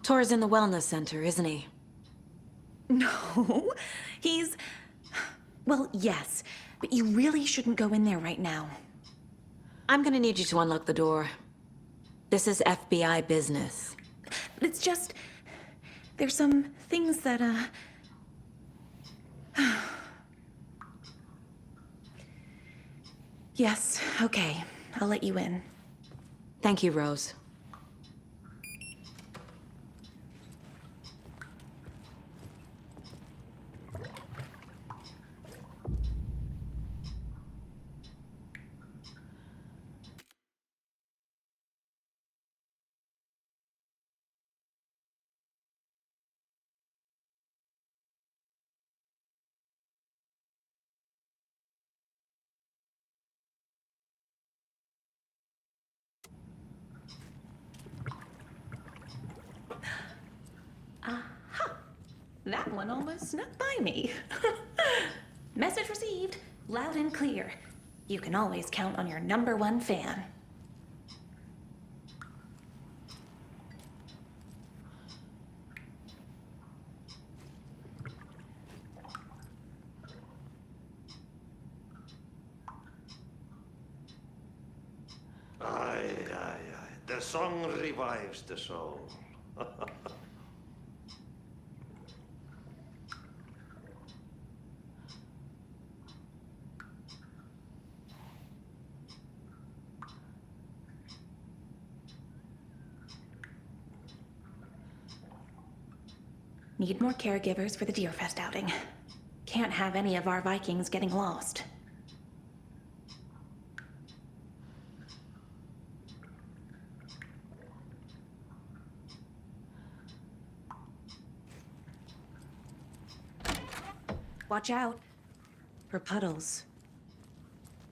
Tor's in the wellness center, isn't he? No, he's... Well, yes, but you really shouldn't go in there right now. I'm gonna need you to unlock the door. This is FBI business. It's just... There's some things that, Yes, okay. I'll let you in. Thank you, Rose. That one almost snuck by me. Message received, loud and clear. You can always count on your #1 fan. Aye, aye, aye. The song revives the soul. Need more caregivers for the Deerfest outing. Can't have any of our Vikings getting lost. Watch out for puddles.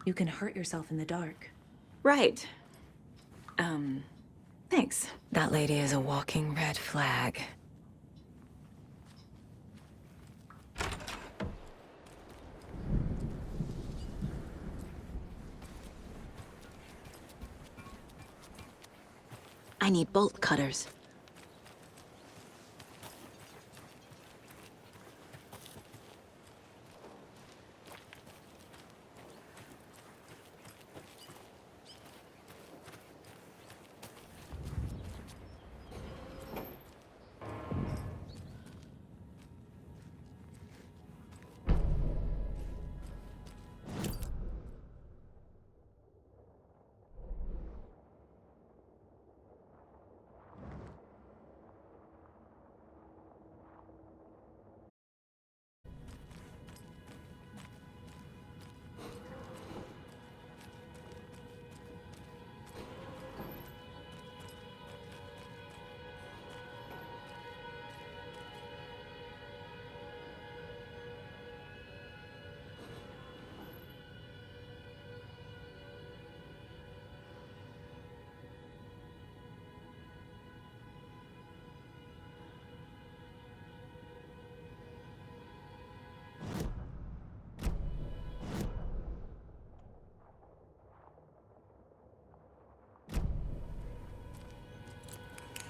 You can hurt yourself in the dark. Right. Thanks. That lady is a walking red flag. I need bolt cutters.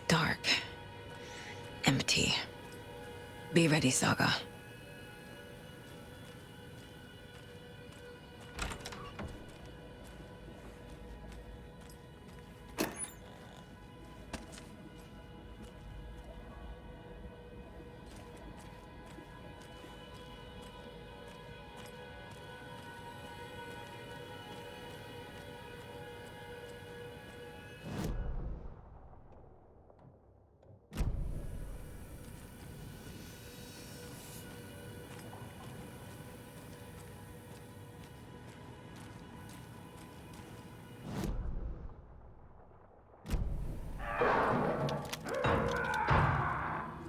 Dark. Empty. Be ready, Saga.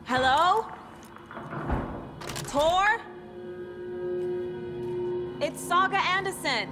Hello? Tor? It's Saga Anderson.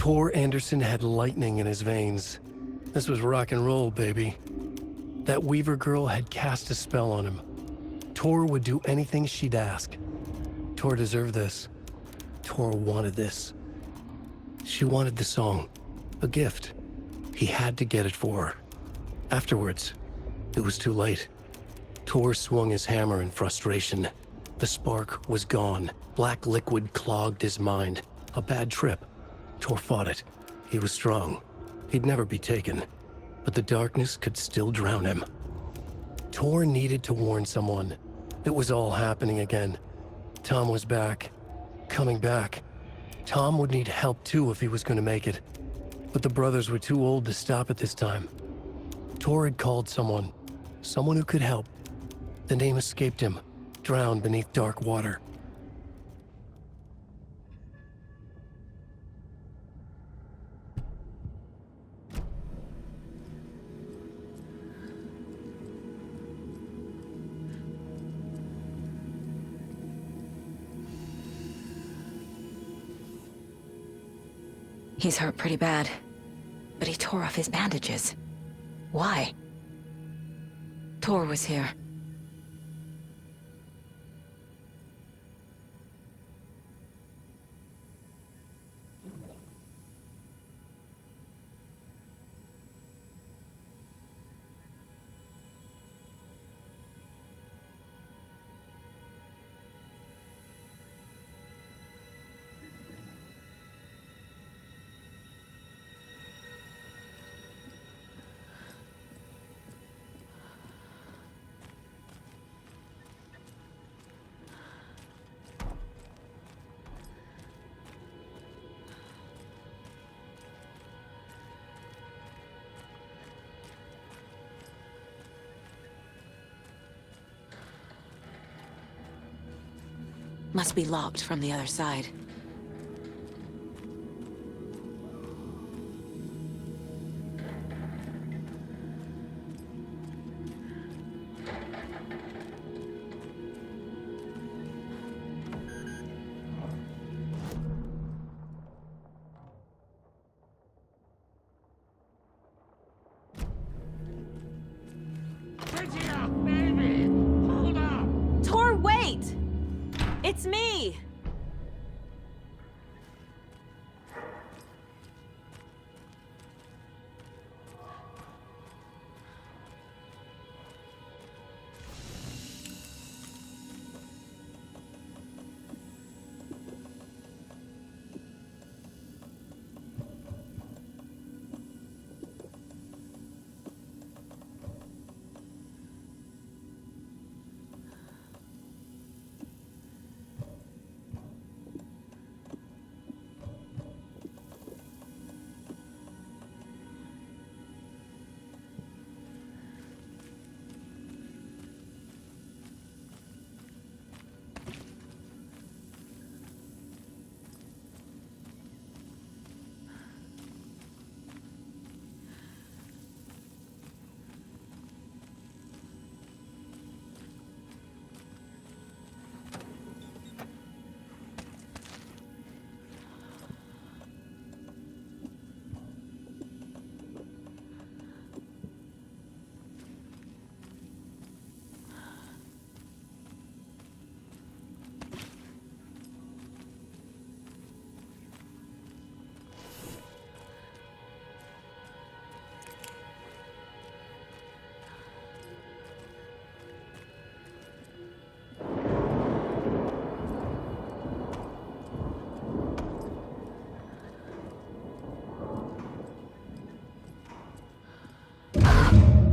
Tor Anderson had lightning in his veins. This was rock and roll, baby. That Weaver girl had cast a spell on him. Tor would do anything she'd ask. Tor deserved this. Tor wanted this. She wanted the song. A gift. He had to get it for her. Afterwards, it was too late. Tor swung his hammer in frustration. The spark was gone. Black liquid clogged his mind. A bad trip. Tor fought it. He was strong. He'd never be taken. But the darkness could still drown him. Tor needed to warn someone. It was all happening again. Tom was back. Coming back. Tom would need help too if he was going to make it. But the brothers were too old to stop at this time. Tor had called someone. Someone who could help. The name escaped him, drowned beneath dark water. He's hurt pretty bad, but he tore off his bandages. Why? Tor was here. Must be locked from the other side. Velhinha, baby! Hold up! Tor, wait! It's me!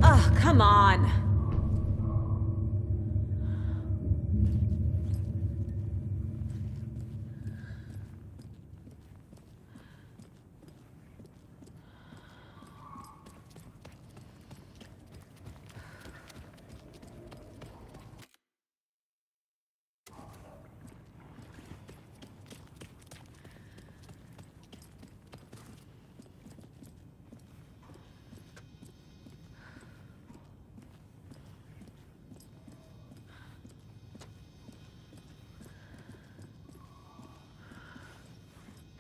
Ugh, come on!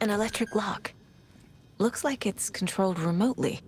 An electric lock. Looks like it's controlled remotely.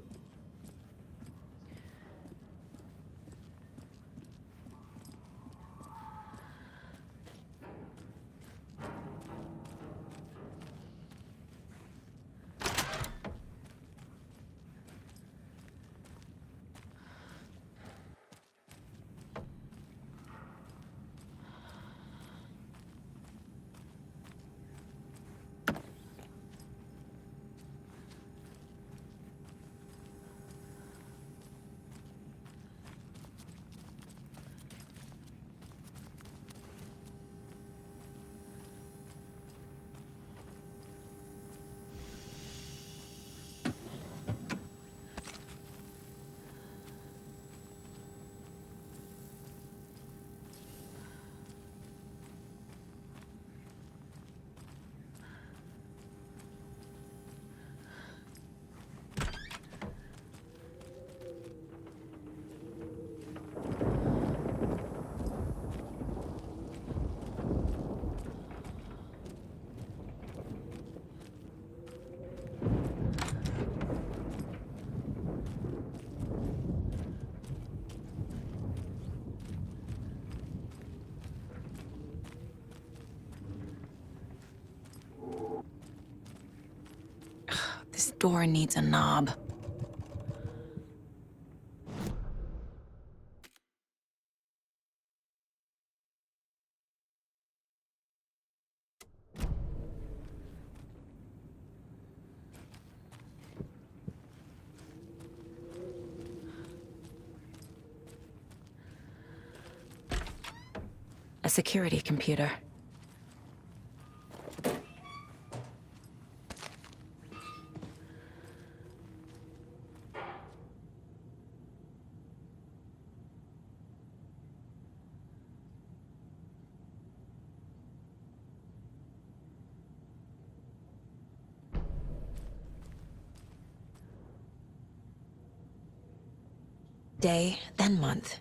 This door needs a knob. A security computer. Day, then month.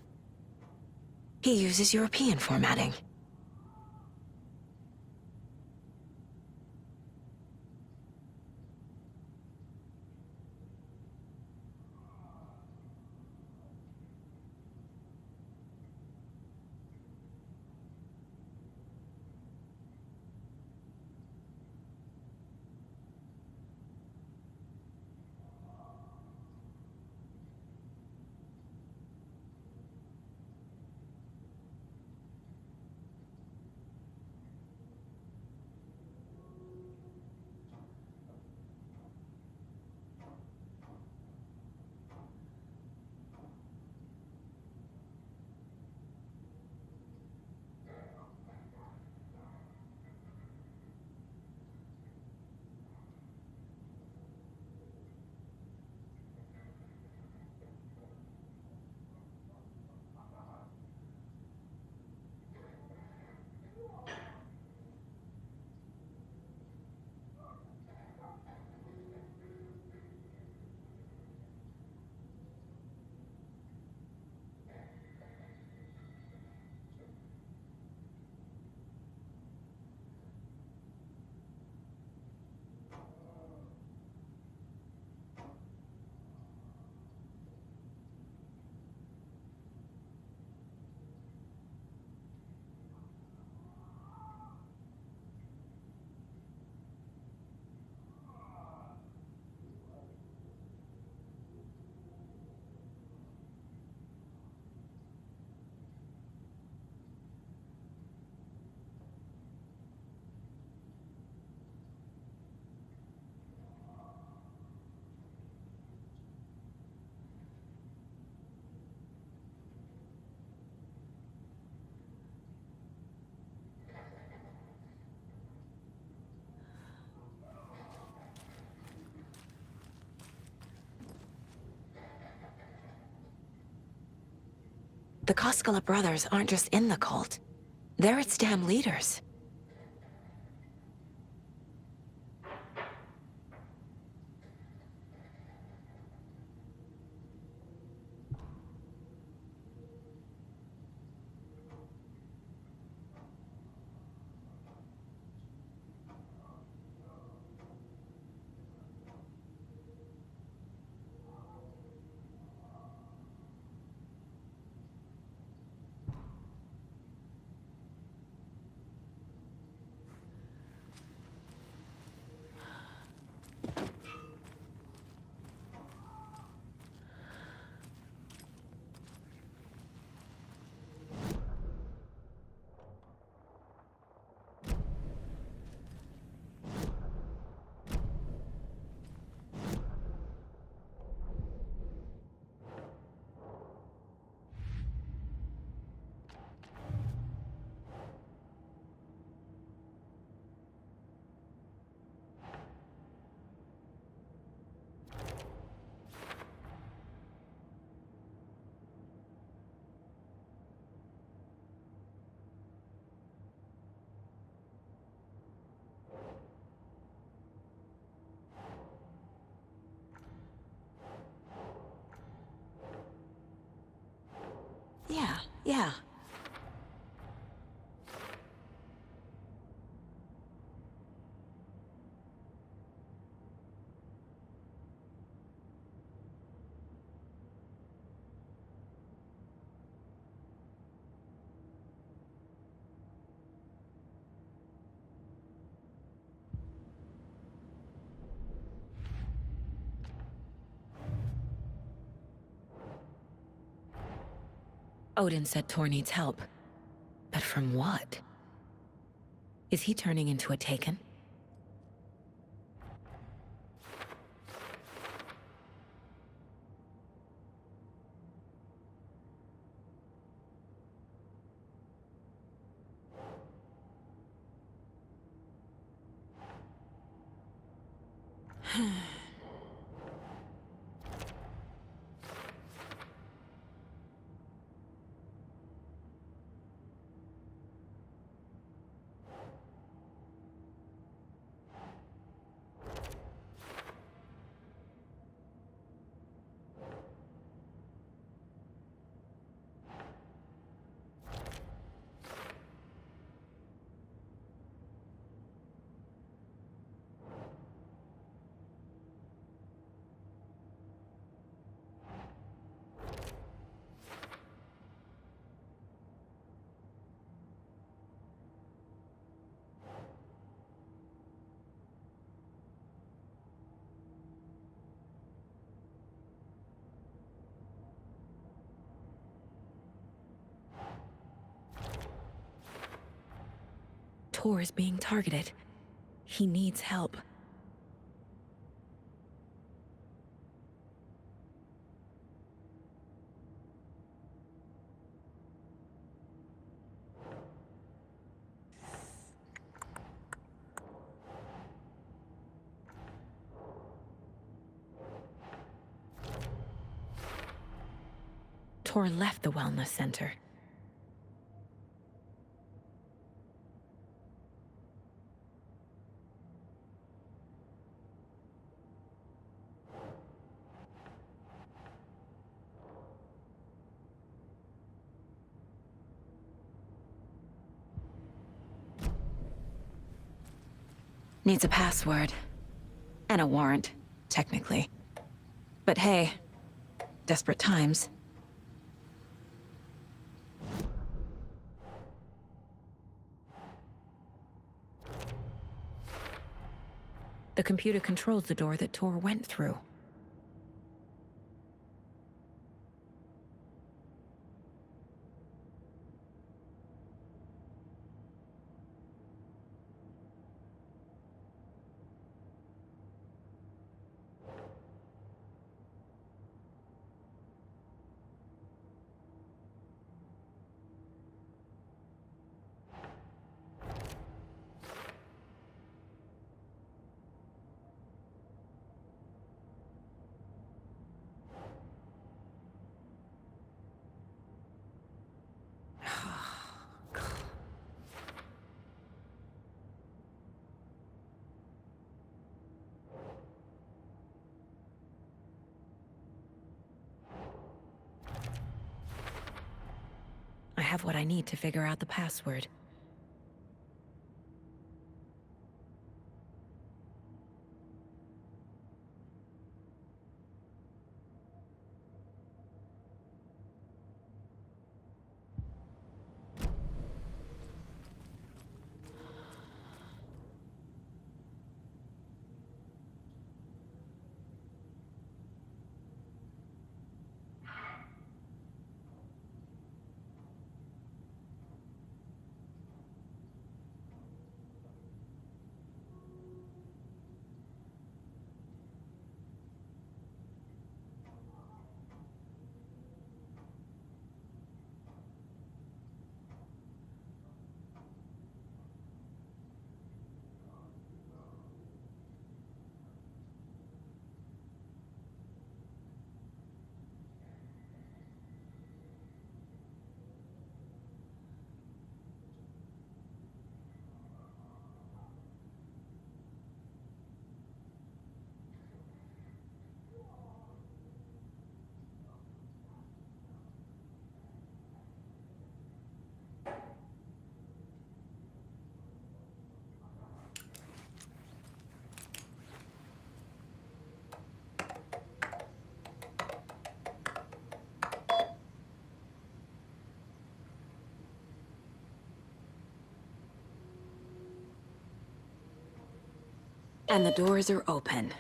He uses European formatting. The Koskela brothers aren't just in the cult. They're its damn leaders. Yeah. Odin said Tor needs help. But from what? Is he turning into a Taken? Tor is being targeted. He needs help. Tor left the wellness center. Needs a password. And a warrant, technically. But hey, desperate times. The computer controls the door that Tor went through. I have what I need to figure out the password. And the doors are open.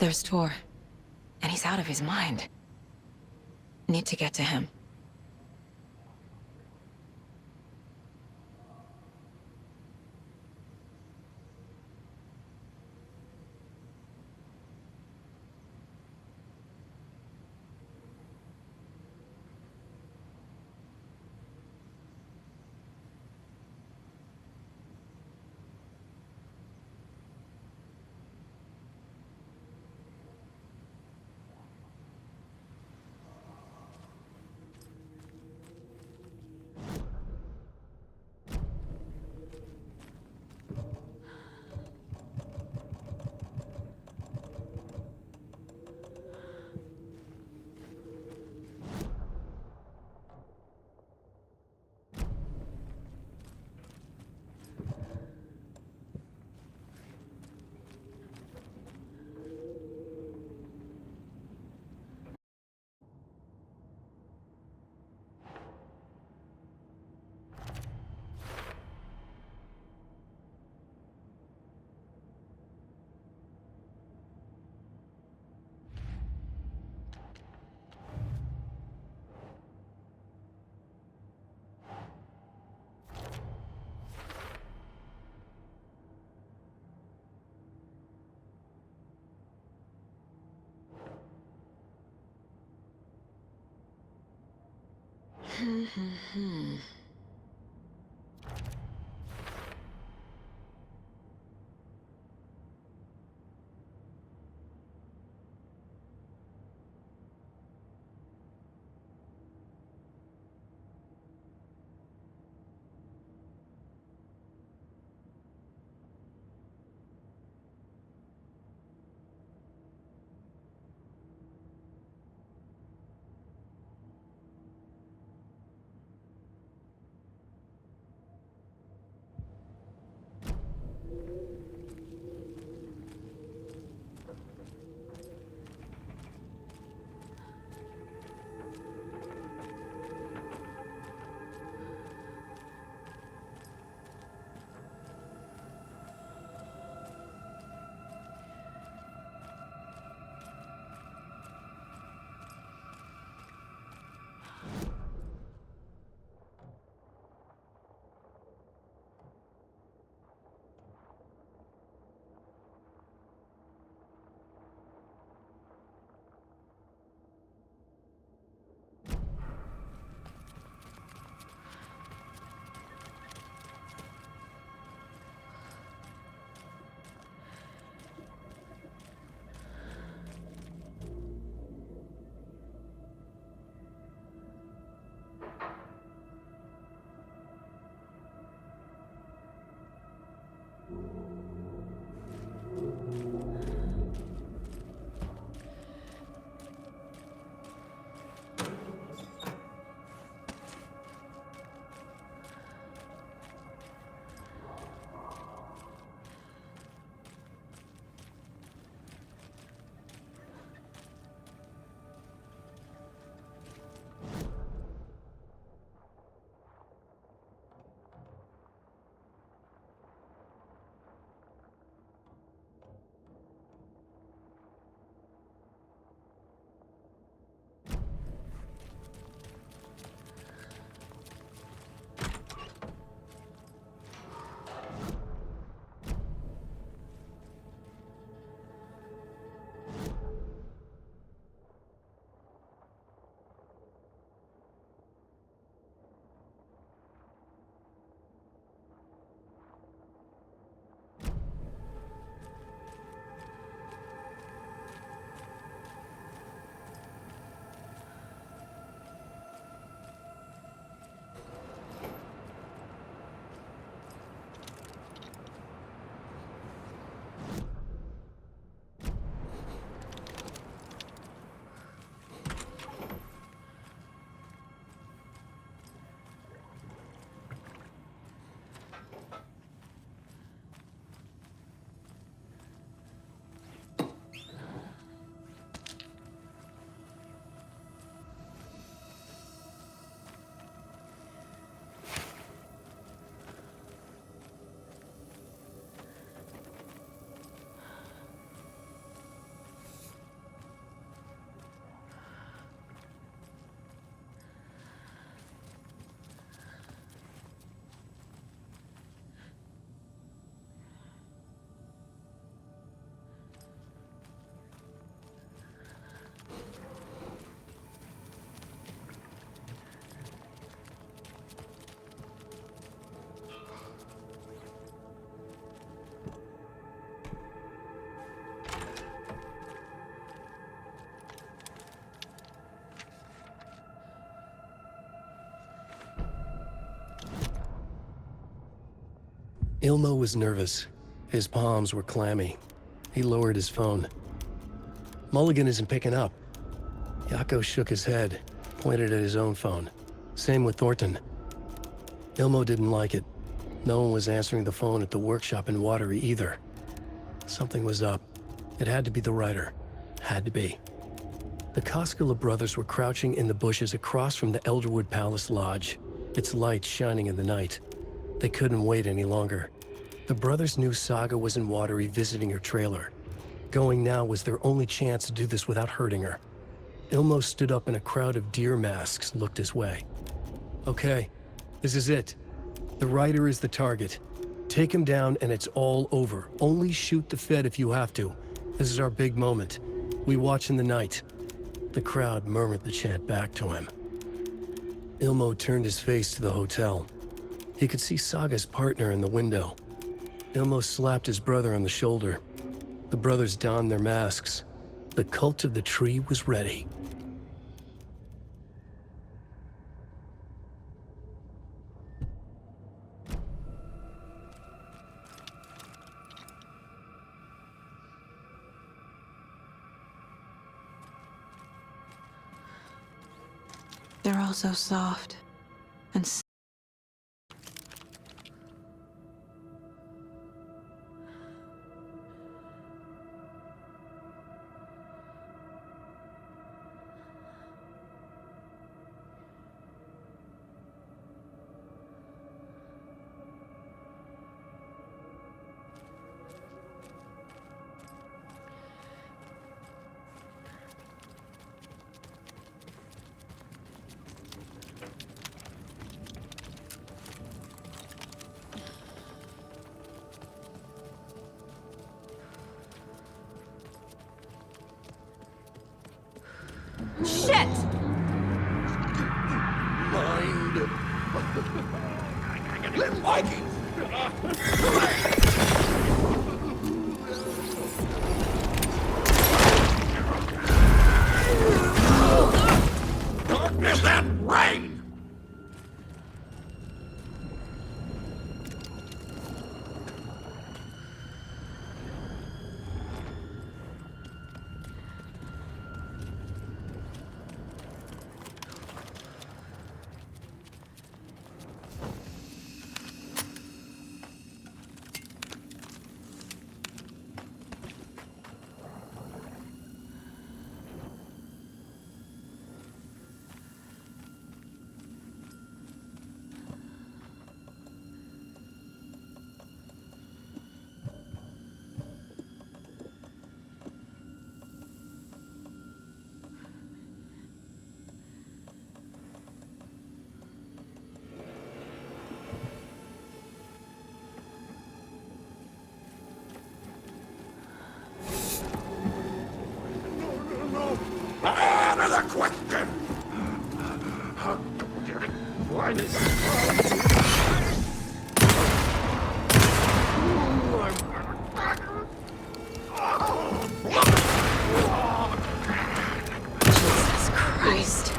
There's Tor. And he's out of his mind. Need to get to him. Ilmo was nervous. His palms were clammy. He lowered his phone. Mulligan isn't picking up. Yako shook his head, pointed at his own phone. Same with Thornton. Ilmo didn't like it. No one was answering the phone at the workshop in Watery either. Something was up. It had to be the writer. Had to be. The Koskela brothers were crouching in the bushes across from the Elderwood Palace Lodge, its lights shining in the night. They couldn't wait any longer. The brothers knew Saga was in Watery visiting her trailer. Going now was their only chance to do this without hurting her. Ilmo stood up and a crowd of deer masks looked his way. Okay, this is it. The writer is the target. Take him down and it's all over. Only shoot the Fed if you have to. This is our big moment. We watch in the night. The crowd murmured the chant back to him. Ilmo turned his face to the hotel. He could see Saga's partner in the window. Ilmo slapped his brother on the shoulder. The brothers donned their masks. The cult of the tree was ready. They're all so soft and Shit! Mind. Little Vikings! Darkness and rain! Another question! Why did Jesus Christ.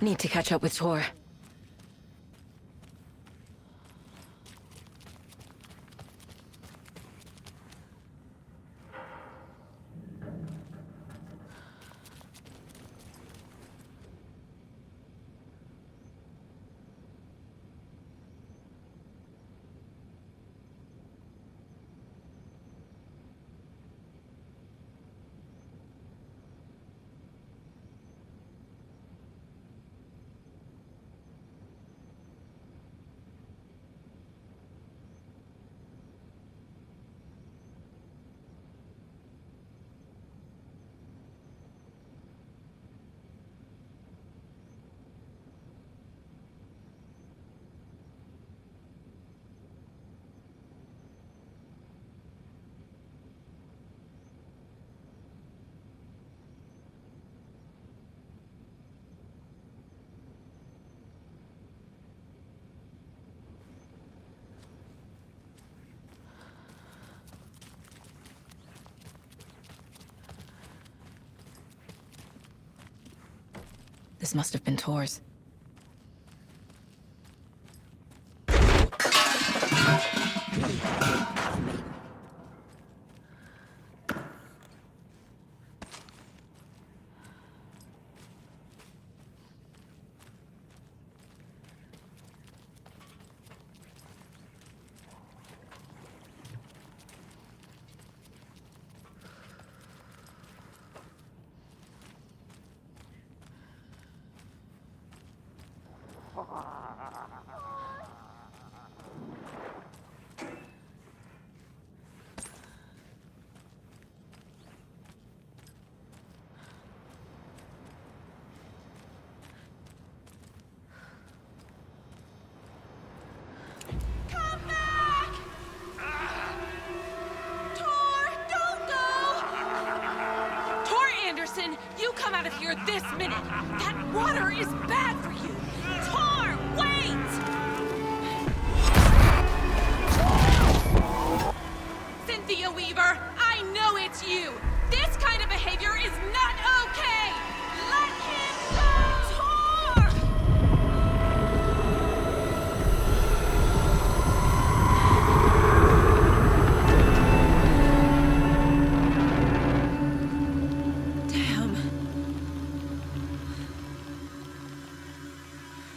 Need to catch up with Tor. This must have been Tor's. You come out of here this minute! That water is bad for you! Tor, wait! Cynthia Weaver, I know it's you! This kind of behavior is not okay! Let him go! Tor! Damn.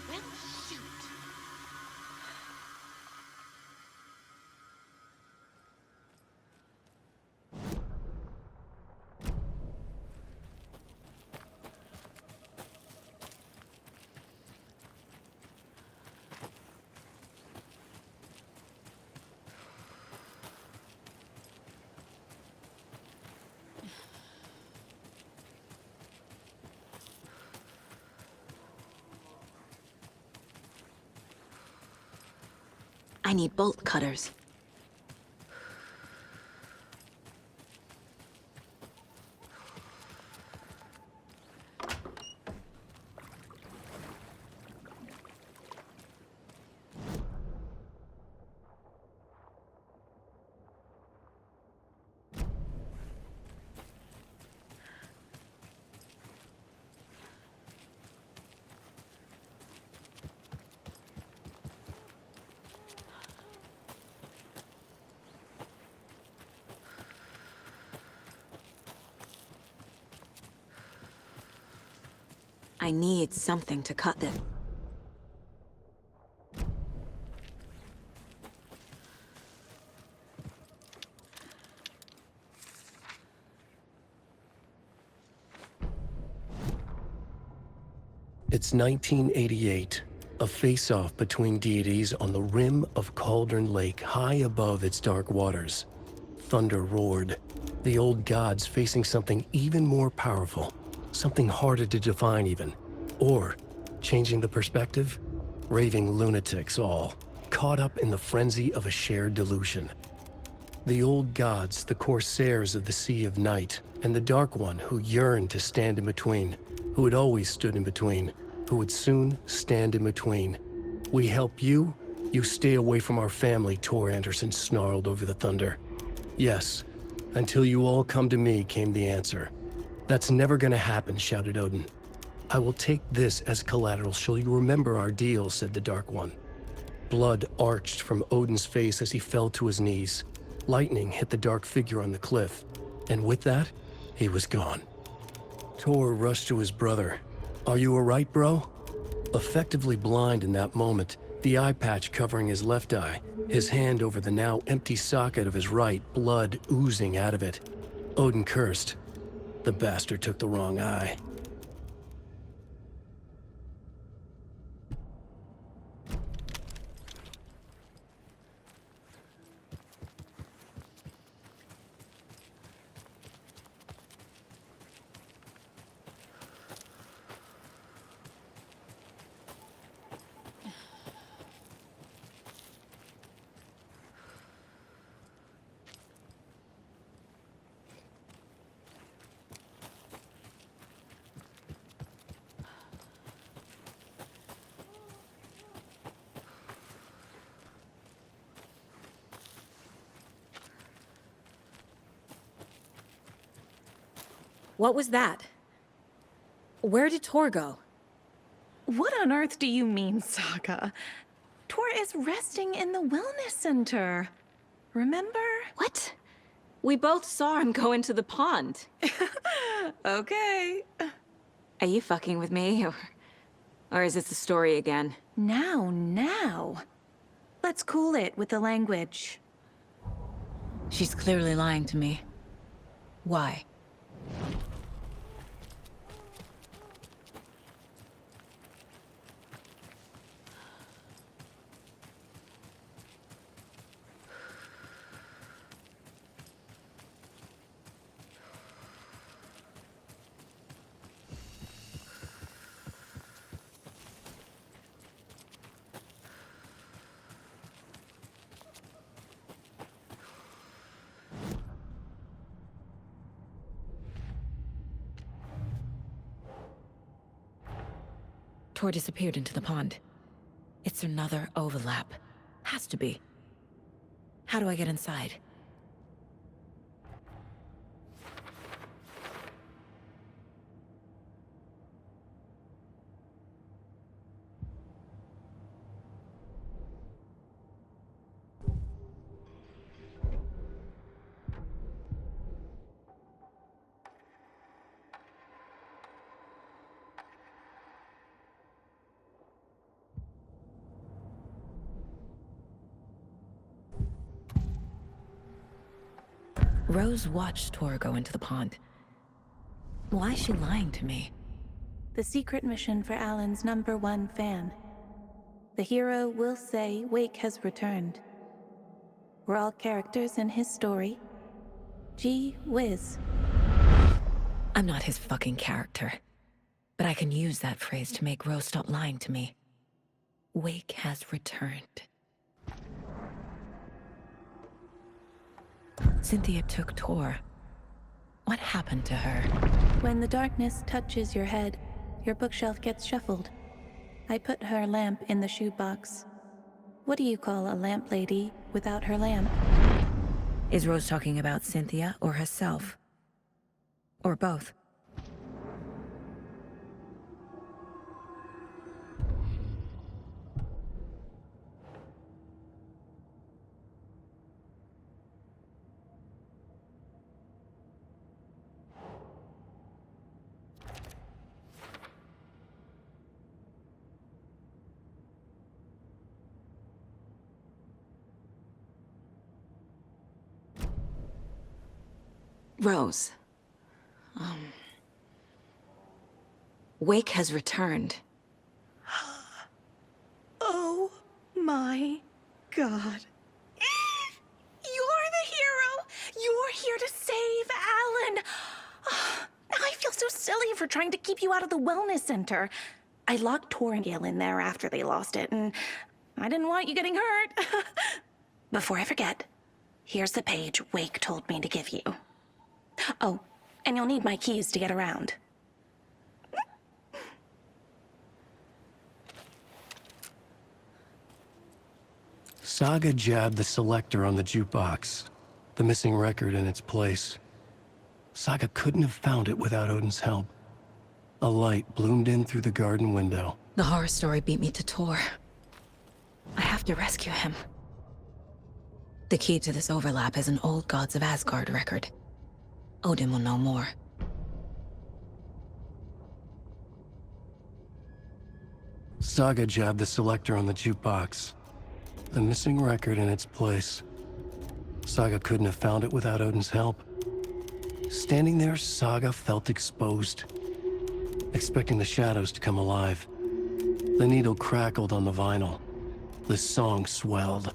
Well, shoot. I need bolt cutters. I need something to cut them. It's 1988, a face-off between deities on the rim of Cauldron Lake, high above its dark waters. Thunder roared, the old gods facing something even more powerful, something harder to define even. Or, changing the perspective, raving lunatics all, caught up in the frenzy of a shared delusion. The old gods, the corsairs of the Sea of Night, and the Dark One who yearned to stand in between, who had always stood in between, who would soon stand in between. We help you, you stay away from our family, Tor Anderson snarled over the thunder. Yes, until you all come to me, came the answer. That's never gonna happen, shouted Odin. I will take this as collateral. Shall you remember our deal, said the Dark One. Blood arched from Odin's face as he fell to his knees. Lightning hit the dark figure on the cliff, and with that, he was gone. Tor rushed to his brother. Are you all right, bro? Effectively blind in that moment, the eye patch covering his left eye, his hand over the now empty socket of his right, blood oozing out of it. Odin cursed. The bastard took the wrong eye. What was that? Where did Tor go? What on earth do you mean, Saga? Tor is resting in the wellness center. Remember? What? We both saw him go into the pond. Okay. Are you fucking with me, or is this the story again? Now. Let's cool it with the language. She's clearly lying to me. Why? Tor disappeared into the pond. It's another overlap. Has to be. How do I get inside? Rose watched Tor go into the pond. Why is she lying to me? The secret mission for Alan's #1 fan. The hero will say Wake has returned. We're all characters in his story. Gee whiz. I'm not his fucking character. But I can use that phrase to make Rose stop lying to me. Wake has returned. Cynthia took Tor. What happened to her? When the darkness touches your head, your bookshelf gets shuffled. I put her lamp in the shoebox. What do you call a lamp lady without her lamp? Is Rose talking about Cynthia or herself? Or both? Rose. Wake has returned. Oh my God. You're the hero! You're here to save Alan! I feel so silly for trying to keep you out of the wellness center. I locked Tor and Gale in there after they lost it, and I didn't want you getting hurt. Before I forget, here's the page Wake told me to give you. Oh, and you'll need my keys to get around. Saga jabbed the selector on the jukebox, the missing record in its place. Saga couldn't have found it without Odin's help. A light bloomed in through the garden window. The horror story beat me to Tor. I have to rescue him. The key to this overlap is an old Gods of Asgard record. Odin will know more. Saga jabbed the selector on the jukebox, the missing record in its place. Saga couldn't have found it without Odin's help. Standing there, Saga felt exposed, expecting the shadows to come alive. The needle crackled on the vinyl. The song swelled.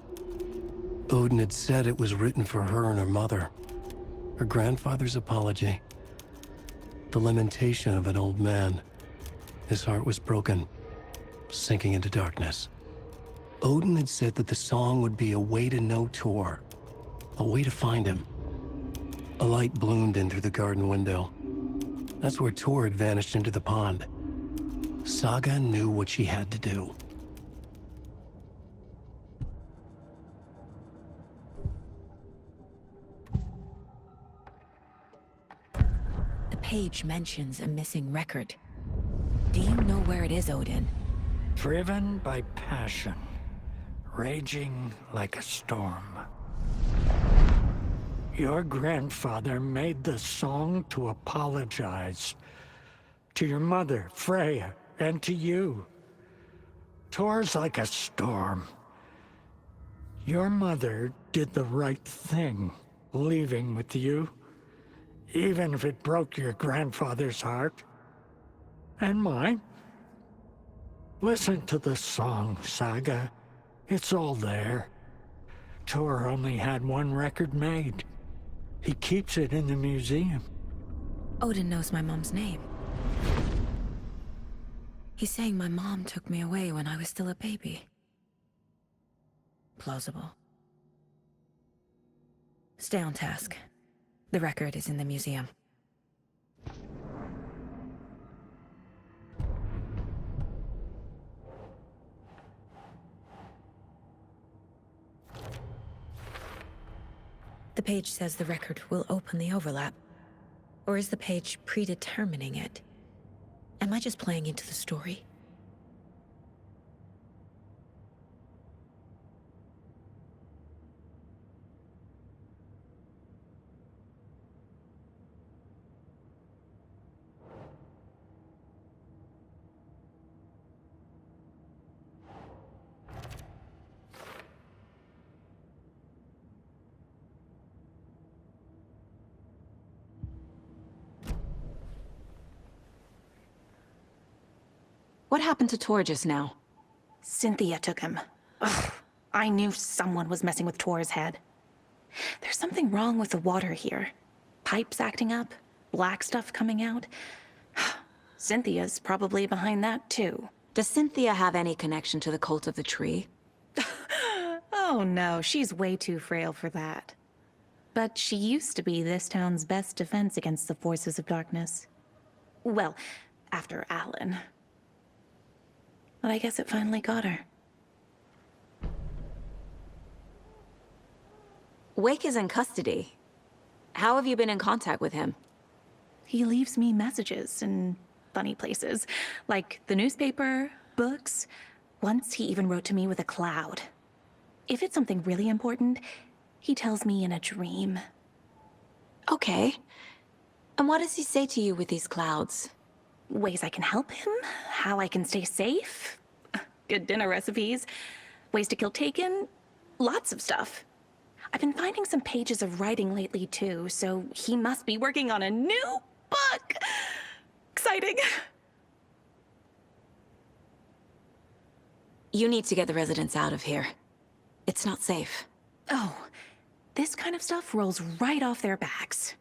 Odin had said it was written for her and her mother. Her grandfather's apology. The lamentation of an old man. His heart was broken, sinking into darkness. Odin had said that the song would be a way to know Tor, a way to find him. A light bloomed in through the garden window. That's where Tor had vanished into the pond. Saga knew what she had to do. The page mentions a missing record. Do you know where it is, Odin? Driven by passion, raging like a storm. Your grandfather made the song to apologize. To your mother, Freya, and to you. Tor's like a storm. Your mother did the right thing, leaving with you. Even if it broke your grandfather's heart. And mine. Listen to the song, Saga. It's all there. Tor only had one record made. He keeps it in the museum. Odin knows my mom's name. He's saying my mom took me away when I was still a baby. Plausible. Stay on task. The record is in the museum. The page says the record will open the overlap. Or is the page predetermining it? Am I just playing into the story? What happened to Tor just now? Cynthia took him. Ugh, I knew someone was messing with Tor's head. There's something wrong with the water here. Pipes acting up, black stuff coming out. Cynthia's probably behind that too. Does Cynthia have any connection to the cult of the tree? Oh no, she's way too frail for that. But she used to be this town's best defense against the forces of darkness. Well, after Alan. But I guess it finally got her. Wake is in custody. How have you been in contact with him? He leaves me messages in funny places, like the newspaper, books. Once he even wrote to me with a cloud. If it's something really important, he tells me in a dream. Okay. And what does he say to you with these clouds? Ways I can help him, how I can stay safe, good dinner recipes, ways to kill Taken, lots of stuff. I've been finding some pages of writing lately too, so he must be working on a new book. Exciting. You need to get the residents out of here. It's not safe. Oh, this kind of stuff rolls right off their backs.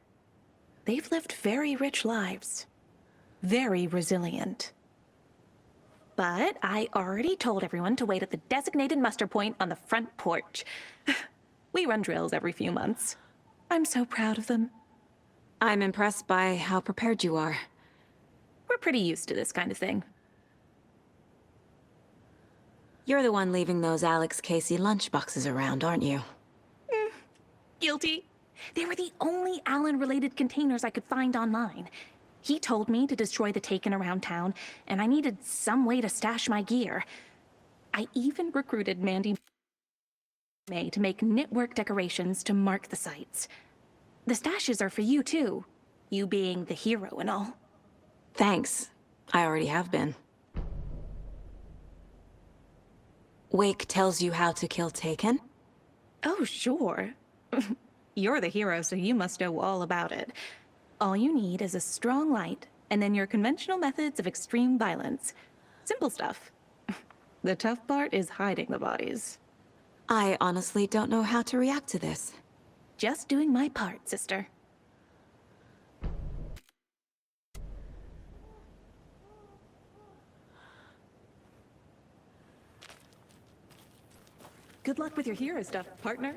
They've lived very rich lives. Very resilient. But I already told everyone to wait at the designated muster point on the front porch. We run drills every few months. I'm so proud of them. I'm impressed by how prepared you are. We're pretty used to this kind of thing. You're the one leaving those Alex Casey lunchboxes around, aren't you? Guilty. They were the only Alan-related containers I could find online. He told me to destroy the Taken around town, and I needed some way to stash my gear. I even recruited Mandy May to make knitwork decorations to mark the sites. The stashes are for you, too. You being the hero and all. Thanks. I already have been. Wake tells you how to kill Taken? Oh, sure. You're the hero, so you must know all about it. All you need is a strong light, and then your conventional methods of extreme violence. Simple stuff. The tough part is hiding the bodies. I honestly don't know how to react to this. Just doing my part, sister. Good luck with your hero stuff, partner.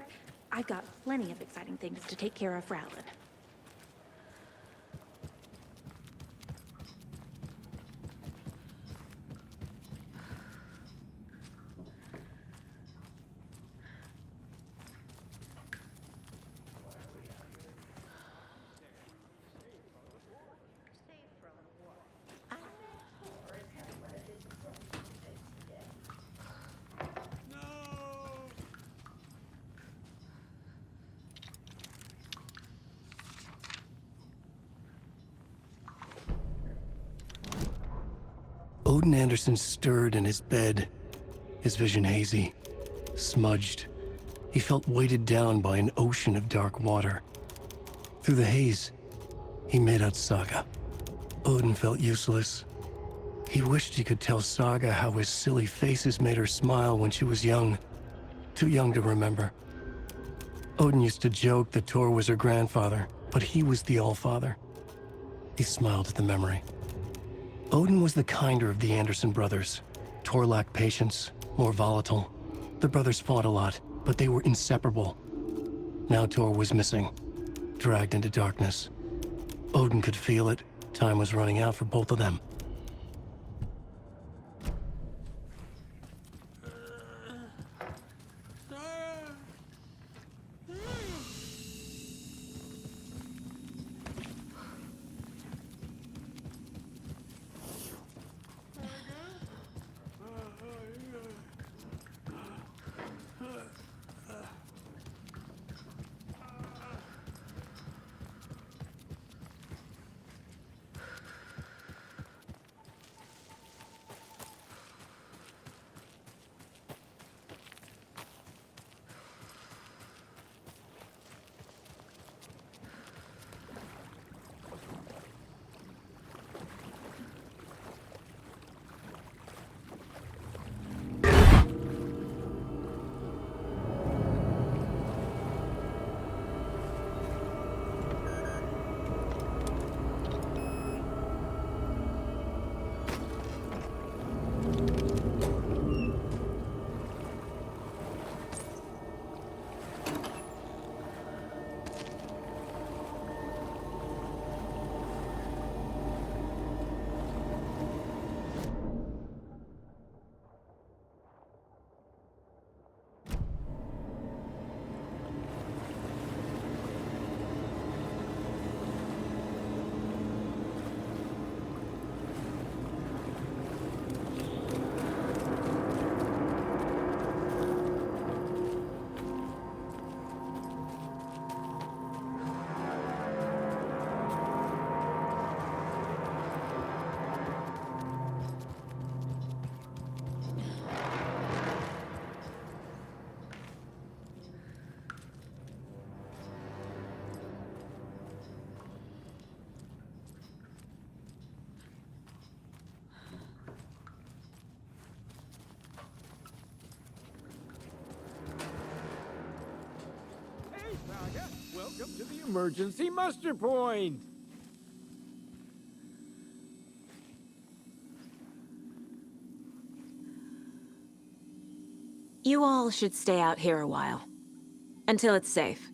I've got plenty of exciting things to take care of for Alan. Odin Anderson stirred in his bed, his vision hazy, smudged. He felt weighted down by an ocean of dark water. Through the haze, he made out Saga. Odin felt useless. He wished he could tell Saga how his silly faces made her smile when she was young. Too young to remember. Odin used to joke that Tor was her grandfather, but he was the Allfather. He smiled at the memory. Odin was the kinder of the Anderson brothers. Tor lacked patience, more volatile. The brothers fought a lot, but they were inseparable. Now Tor was missing, dragged into darkness. Odin could feel it. Time was running out for both of them. Welcome to the emergency muster point! You all should stay out here a while. Until it's safe.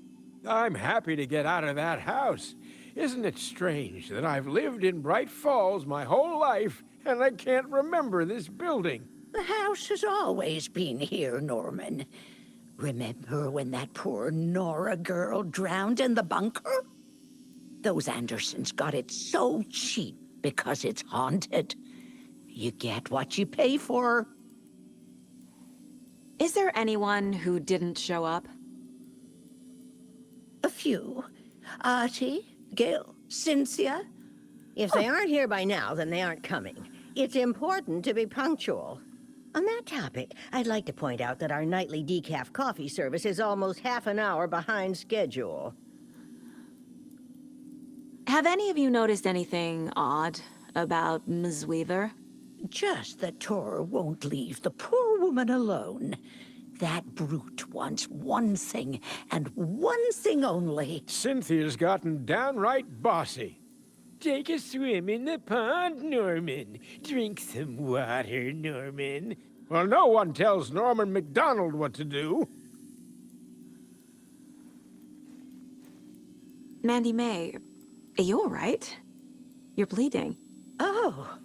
I'm happy to get out of that house. Isn't it strange that I've lived in Bright Falls my whole life and I can't remember this building? The house has always been here, Norman. Remember when that poor Nora girl drowned in the bunker? Those Andersons got it so cheap because it's haunted. You get what you pay for. Is there anyone who didn't show up? A few. Artie, Gil, Cynthia. If they aren't here by now, then they aren't coming. It's important to be punctual. On that topic, I'd like to point out that our nightly decaf coffee service is almost half an hour behind schedule. Have any of you noticed anything odd about Ms. Weaver? Just that Tor won't leave the poor woman alone. That brute wants one thing, and one thing only. Cynthia's gotten downright bossy. Take a swim in the pond, Norman. Drink some water, Norman. Well, no one tells Norman MacDonald what to do. Mandy May, are you all right? You're bleeding. Oh,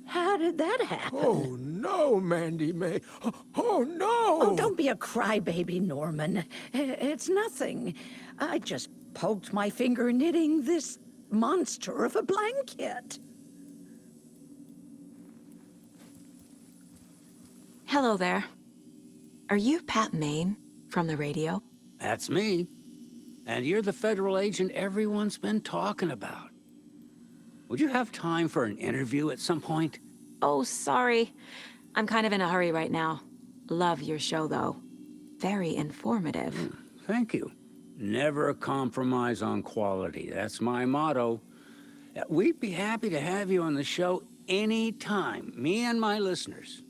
how did that happen? Oh, no, Mandy May. Oh, no! Oh, don't be a crybaby, Norman. It's nothing. I just poked my finger knitting this monster of a blanket. Hello there. Are you Pat Maine from the radio? That's me. And you're the federal agent everyone's been talking about. Would you have time for an interview at some point? Oh, sorry. I'm kind of in a hurry right now. Love your show, though. Very informative. Thank you. Never compromise on quality. That's my motto. We'd be happy to have you on the show anytime, me and my listeners.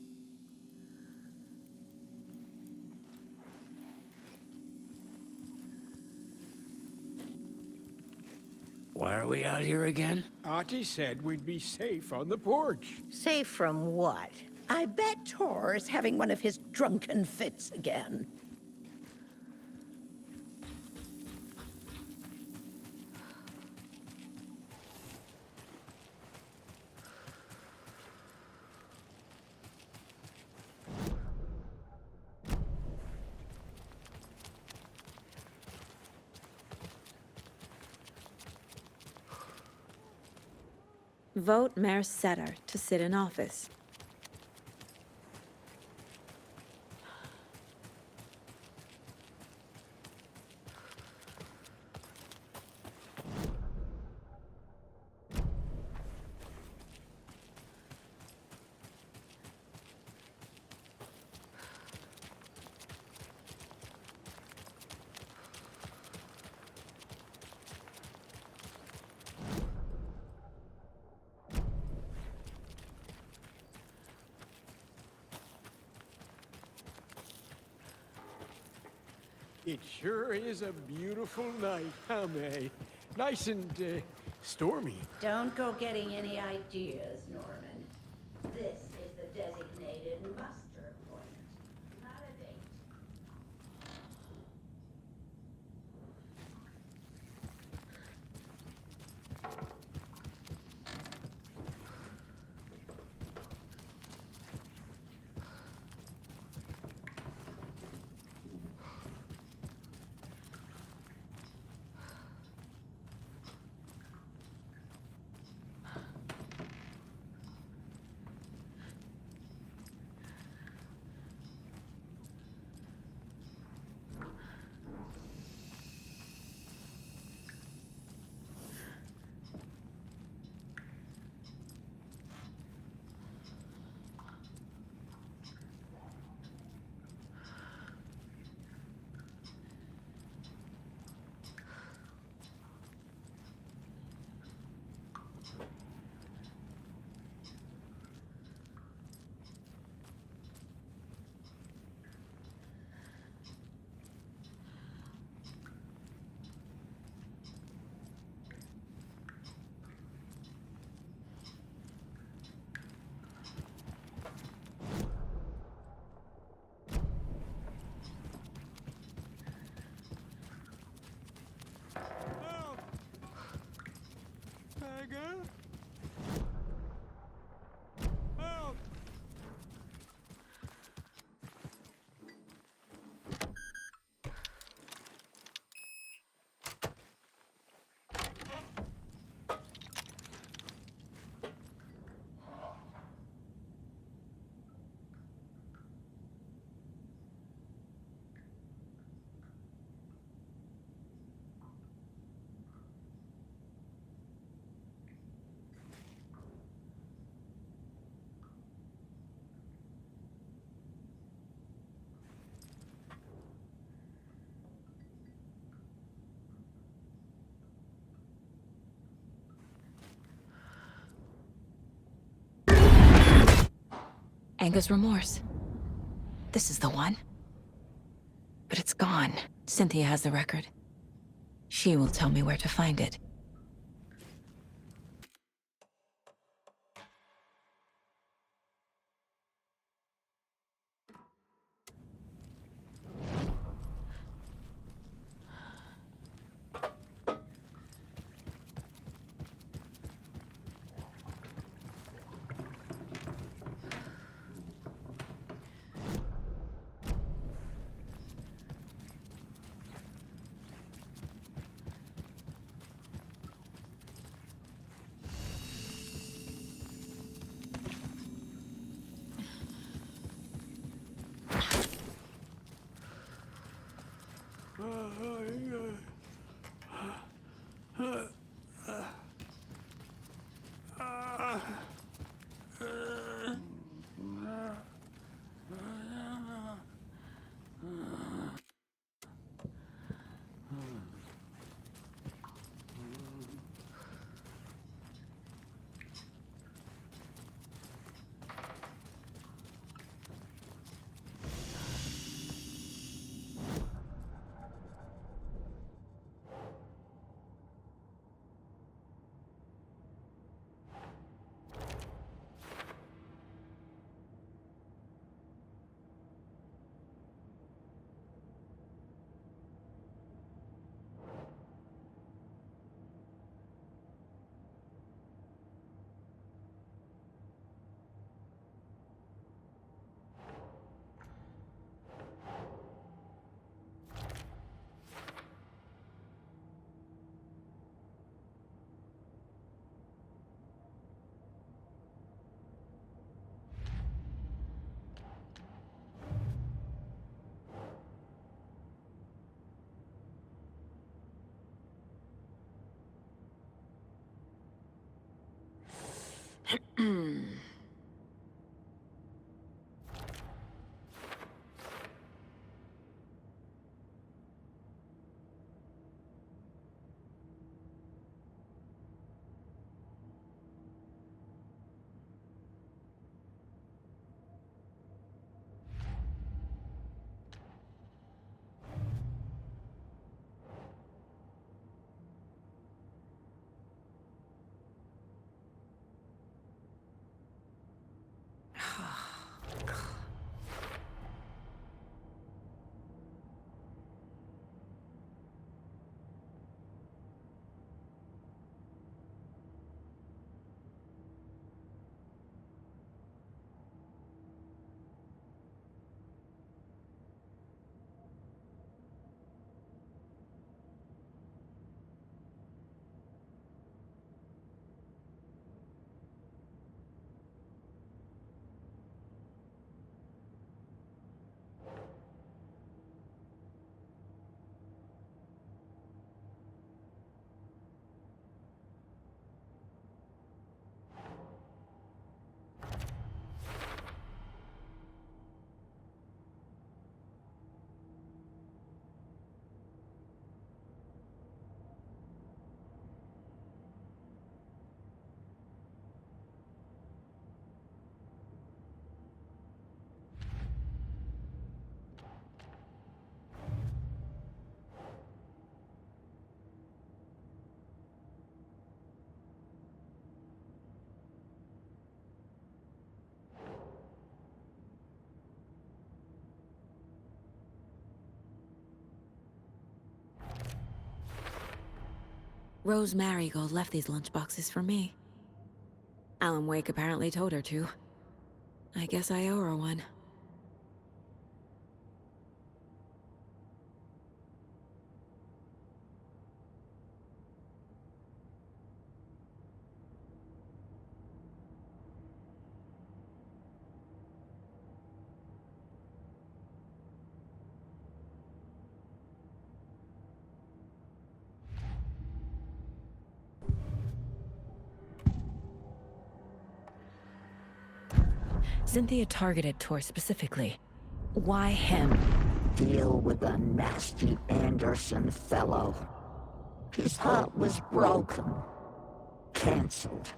Why are we out here again? Auntie said we'd be safe on the porch. Safe from what? I bet Tor is having one of his drunken fits again. Vote Mayor Setter to sit in office. It sure is a beautiful night, huh, May? Nice and, stormy. Don't go getting any ideas, Norman. This is the designated muster point, not a date. Anger's remorse. This is the one. But it's gone. Cynthia has the record. She will tell me where to find it. Rose Marigold left these lunchboxes for me. Alan Wake apparently told her to. I guess I owe her one. Cynthia targeted Tor specifically. Why him? Deal with the nasty Anderson fellow. His heart was broken. Cancelled.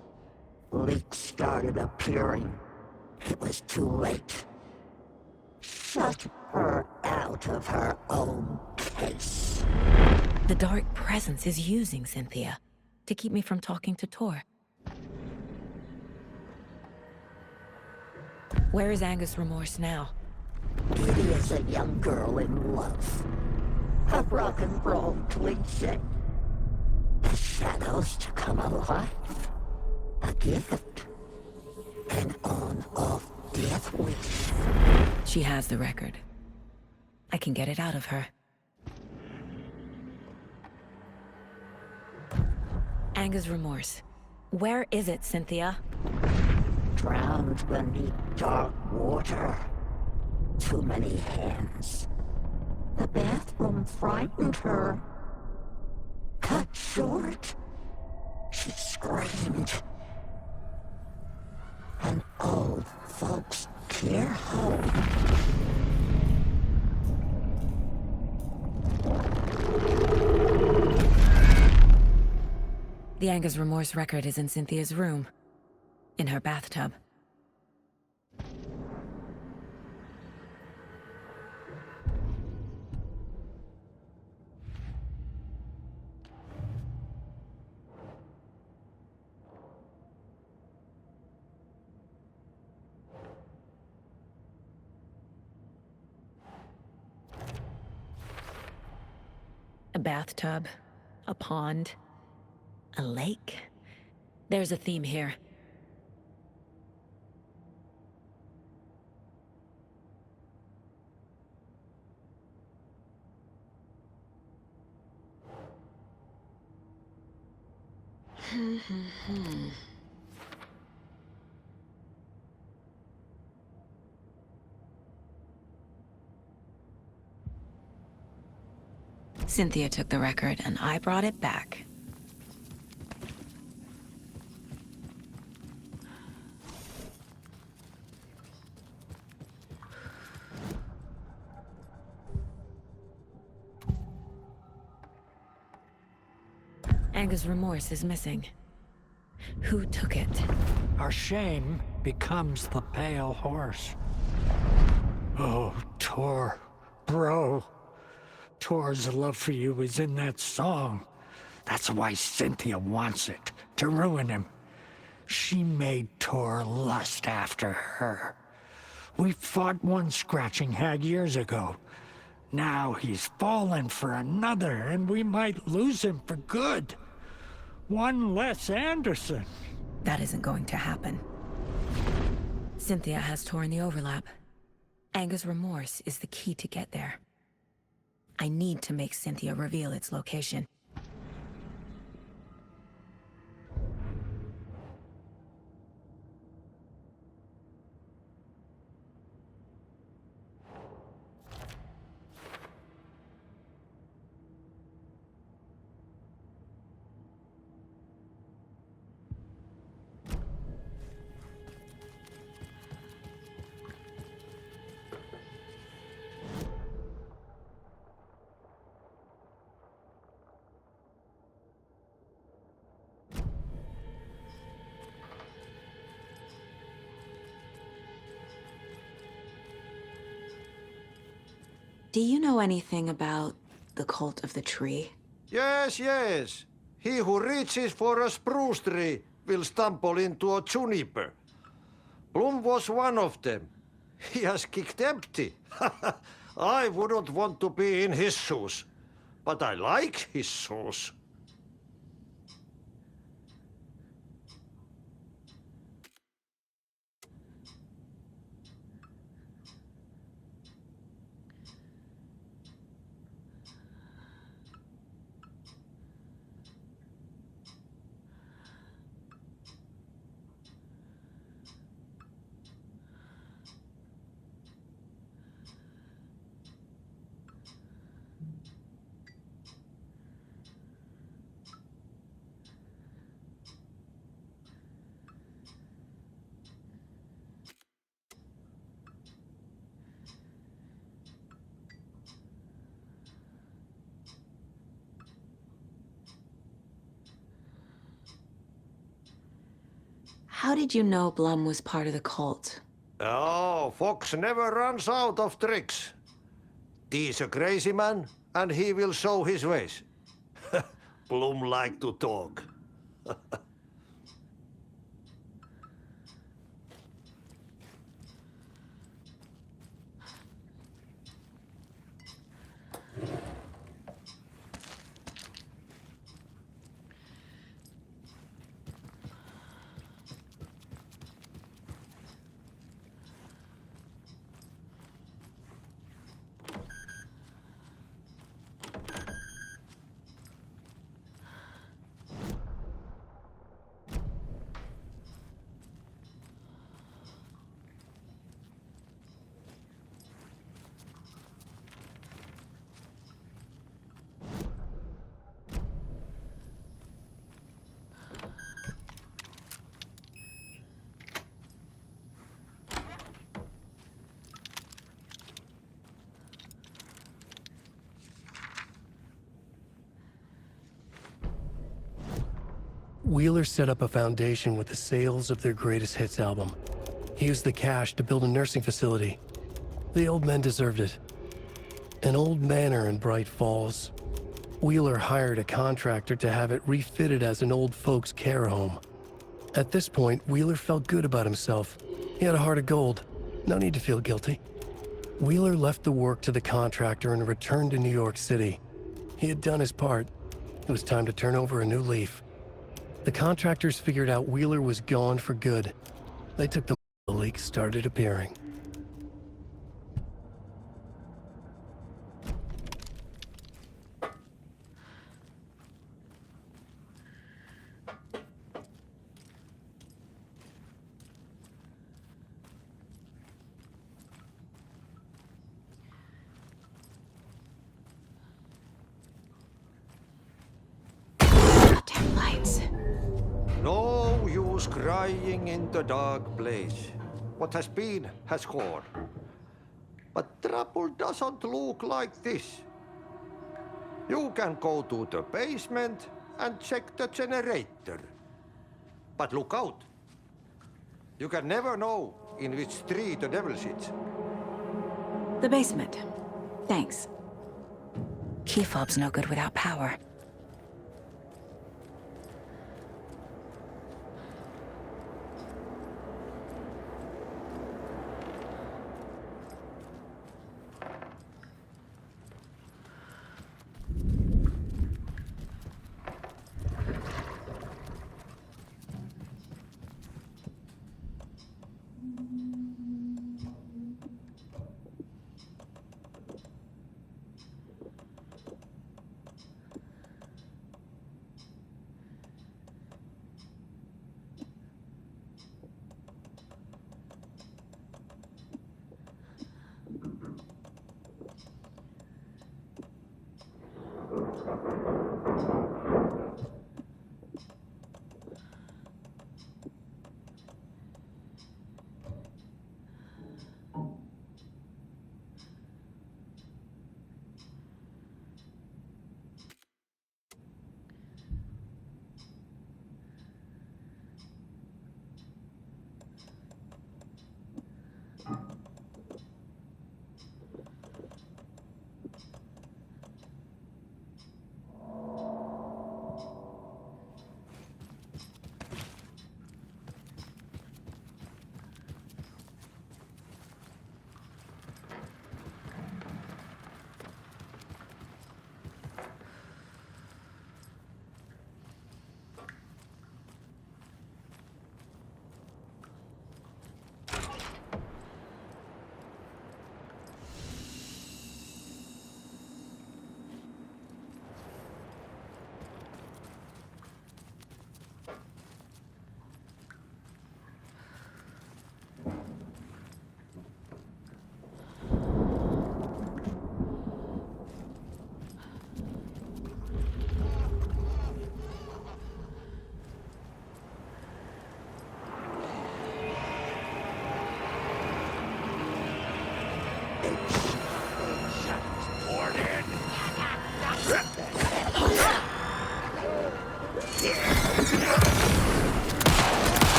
Leaks started appearing. It was too late. Shut her out of her own case. The Dark Presence is using Cynthia to keep me from talking to Tor. Where is Angus Remorse now? Kitty is a young girl in love. A rock and roll cliche. The shadows to come alive. A gift. An on-off death wish. She has the record. I can get it out of her. Angus Remorse. Where is it, Cynthia? Drowned beneath dark water. Too many hands. The bathroom frightened her. Cut short. She screamed. An old folks' care home. The Angus Remorse record is in Cynthia's room. In her bathtub. A bathtub, a pond, a lake. There's a theme here. Cynthia took the record, and I brought it back. Angus Remorse is missing. Who took it? Our shame becomes the pale horse. Oh, Tor. Bro. Tor's love for you is in that song. That's why Cynthia wants it, to ruin him. She made Tor lust after her. We fought one scratching hag years ago. Now he's fallen for another, and we might lose him for good. One less Anderson. That isn't going to happen. Cynthia has Tor in the overlap. Angus Remorse is the key to get there. I need to make Cynthia reveal its location. Do you know anything about the Cult of the Tree? Yes, yes. He who reaches for a spruce tree will stumble into a juniper. Bloom was one of them. He has kicked empty. I wouldn't want to be in his shoes. But I like his shoes. How did you know Blum was part of the cult? Oh, Fox never runs out of tricks. He's a crazy man, and he will show his ways. Blum like to talk. Wheeler set up a foundation with the sales of their greatest hits album. He used the cash to build a nursing facility. The old men deserved it. An old manor in Bright Falls. Wheeler hired a contractor to have it refitted as an old folks' care home. At this point, Wheeler felt good about himself. He had a heart of gold. No need to feel guilty. Wheeler left the work to the contractor and returned to New York City. He had done his part. It was time to turn over a new leaf. The contractors figured out Wheeler was gone for good. They took the leaks started appearing. No use crying in the dark place. What has been has gone. But trouble doesn't look like this. You can go to the basement and check the generator. But look out. You can never know in which tree the devil sits. The basement. Thanks. Key fob's no good without power.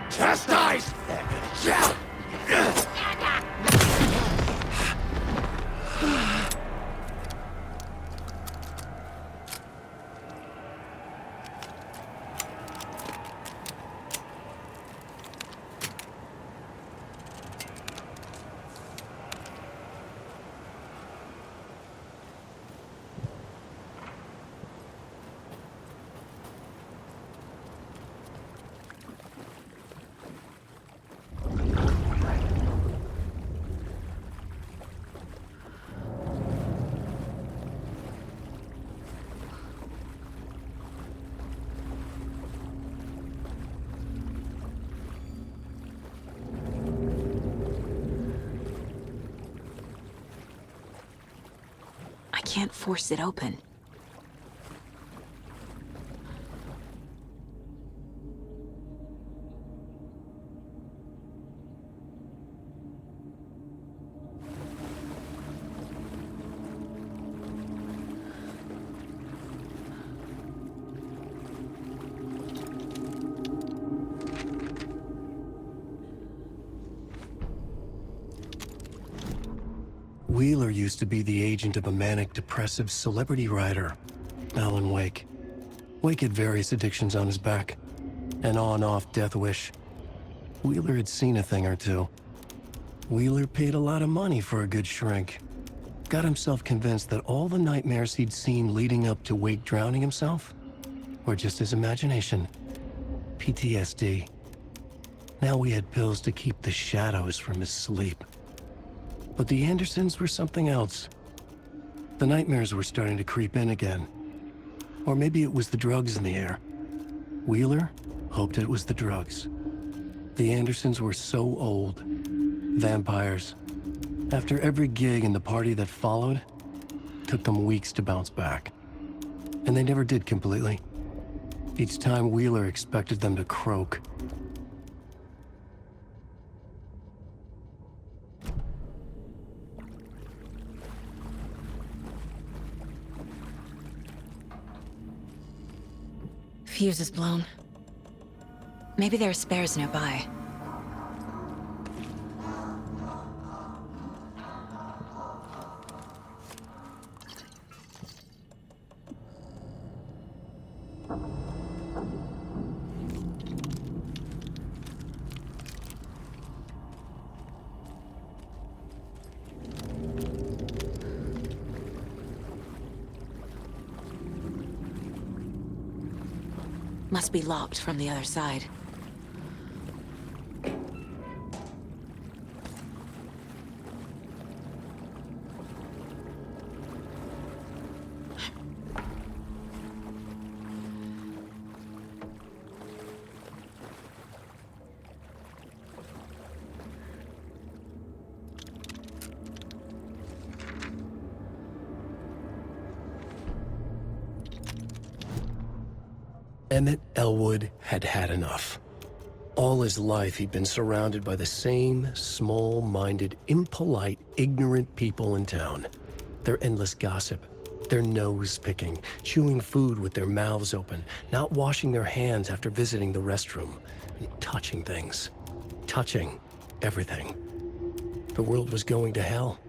Chastise! I can't force it open. Wheeler used to be the agent of a manic-depressive celebrity writer, Alan Wake. Wake had various addictions on his back, an on-off death wish. Wheeler had seen a thing or two. Wheeler paid a lot of money for a good shrink. Got himself convinced that all the nightmares he'd seen leading up to Wake drowning himself were just his imagination. PTSD. Now we had pills to keep the shadows from his sleep. But the Andersons were something else. The nightmares were starting to creep in again. Or maybe it was the drugs in the air. Wheeler hoped it was the drugs. The Andersons were so old. Vampires. After every gig and the party that followed, took them weeks to bounce back. And they never did completely. Each time Wheeler expected them to croak. Fuse is blown. Maybe there are spares nearby. Must be locked from the other side. Emmett Elwood had had enough. All his life, he'd been surrounded by the same small-minded, impolite, ignorant people in town. Their endless gossip, their nose-picking, chewing food with their mouths open, not washing their hands after visiting the restroom, and touching things. Touching everything. The world was going to hell.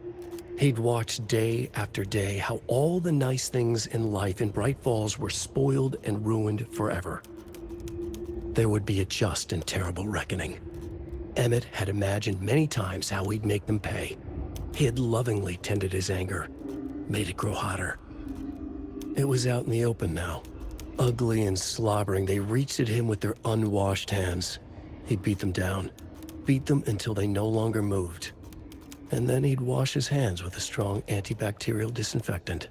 He'd watched day after day how all the nice things in life in Bright Falls were spoiled and ruined forever. There would be a just and terrible reckoning. Emmett had imagined many times how he'd make them pay. He had lovingly tended his anger, made it grow hotter. It was out in the open now. Ugly and slobbering, they reached at him with their unwashed hands. He'd beat them down, beat them until they no longer moved. And then he'd wash his hands with a strong antibacterial disinfectant.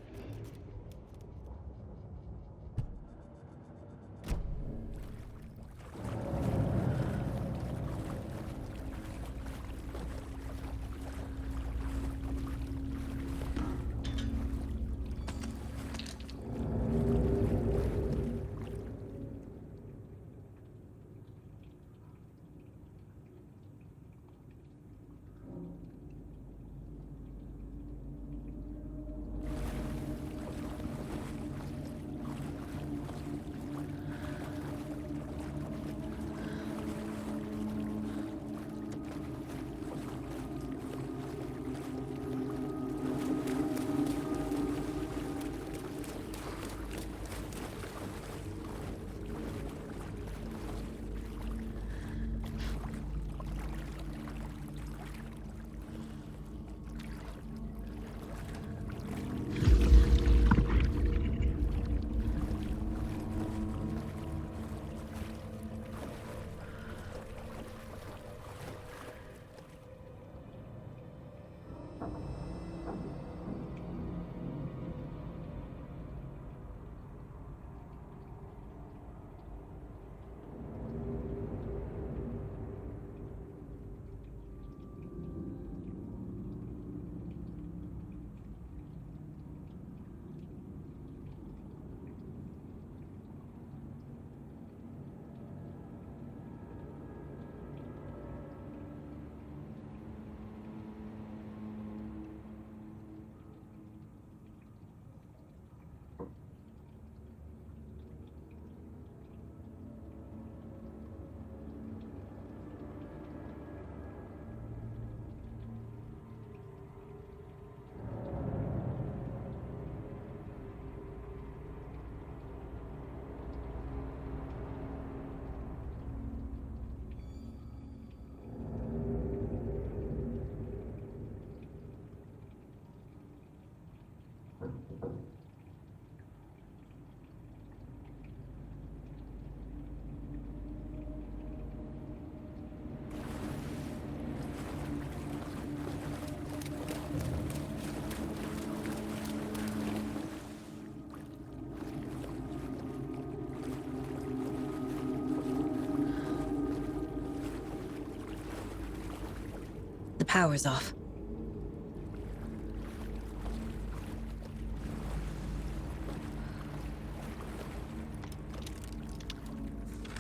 Power's off.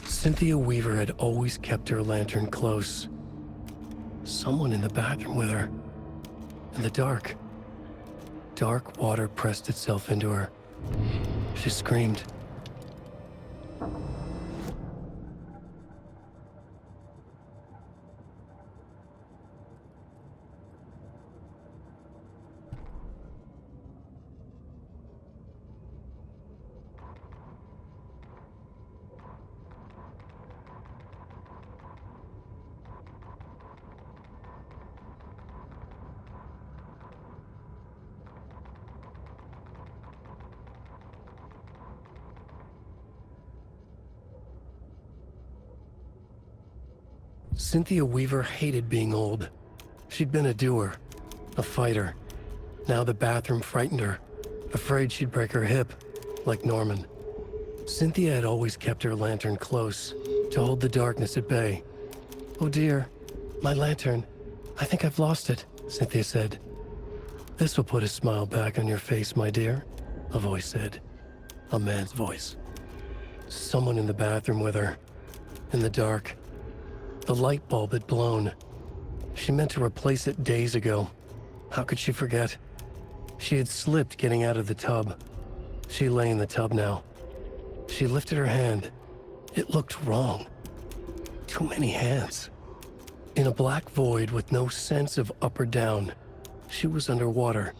Cynthia Weaver had always kept her lantern close. Someone in the bathroom with her. In the dark. Dark water pressed itself into her. She screamed. Cynthia Weaver hated being old. She'd been a doer, a fighter. Now the bathroom frightened her, afraid she'd break her hip, like Norman. Cynthia had always kept her lantern close, to hold the darkness at bay. "Oh dear, my lantern. I think I've lost it," Cynthia said. "This will put a smile back on your face, my dear," a voice said. A man's voice. Someone in the bathroom with her, in the dark. The light bulb had blown. She meant to replace it days ago. How could she forget? She had slipped getting out of the tub. She lay in the tub now. She lifted her hand. It looked wrong. Too many hands. In a black void with no sense of up or down, she was underwater.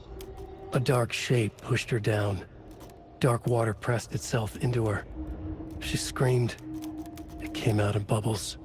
A dark shape pushed her down. Dark water pressed itself into her. She screamed. It came out in bubbles.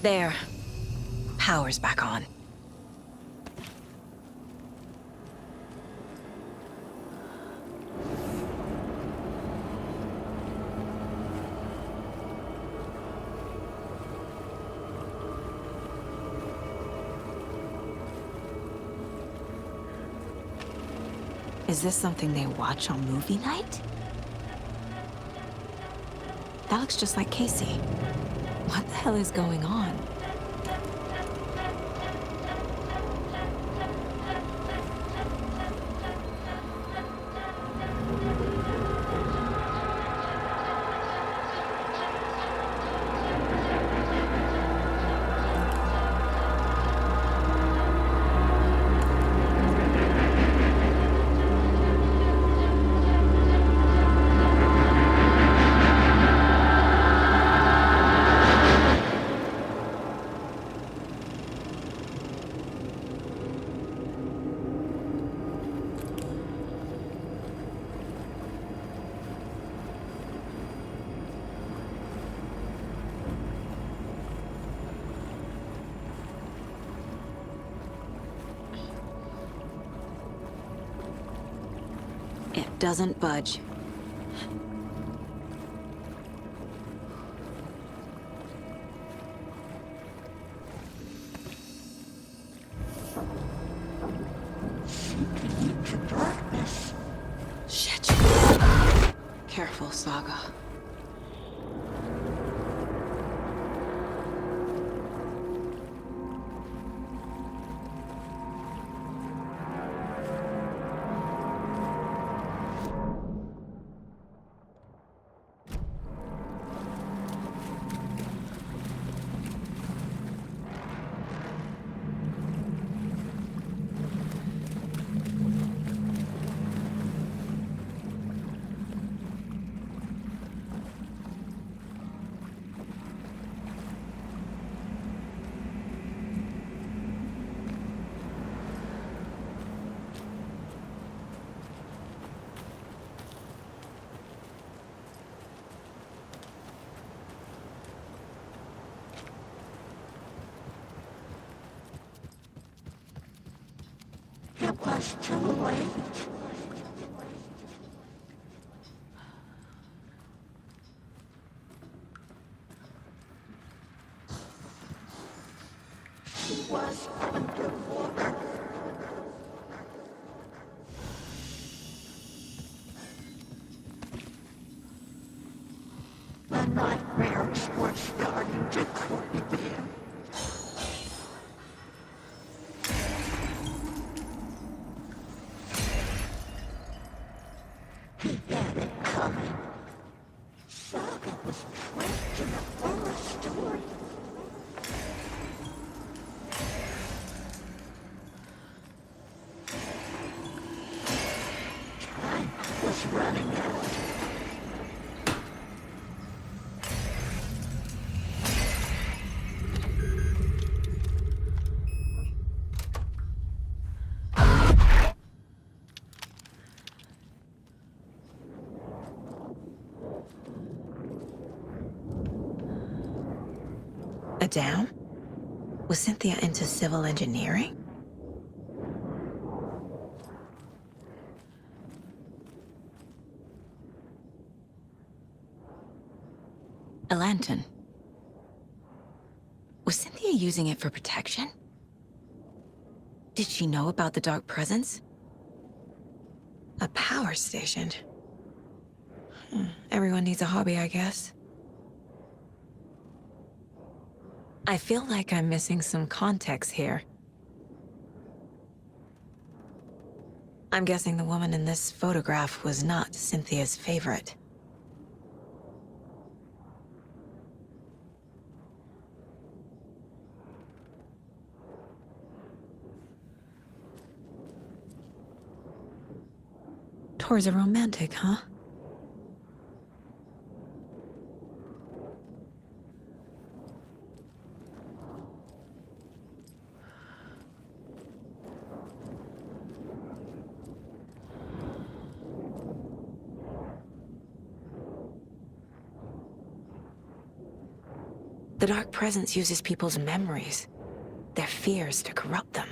There. Power's back on. Is this something they watch on movie night? That looks just like Casey. What the hell is going on? It doesn't budge. Shit. Careful, Saga. It was too late. She was underwater. The nightmares were starting to creep in. He had it coming. Saga was trapped in a horror story. Time was running out. A dam? Was Cynthia into civil engineering? A lantern. Was Cynthia using it for protection? Did she know about the dark presence? A power station. Everyone needs a hobby, I guess. I feel like I'm missing some context here. I'm guessing the woman in this photograph was not Cynthia's favorite. Tor's a romantic, huh? The Dark Presence uses people's memories, their fears to corrupt them.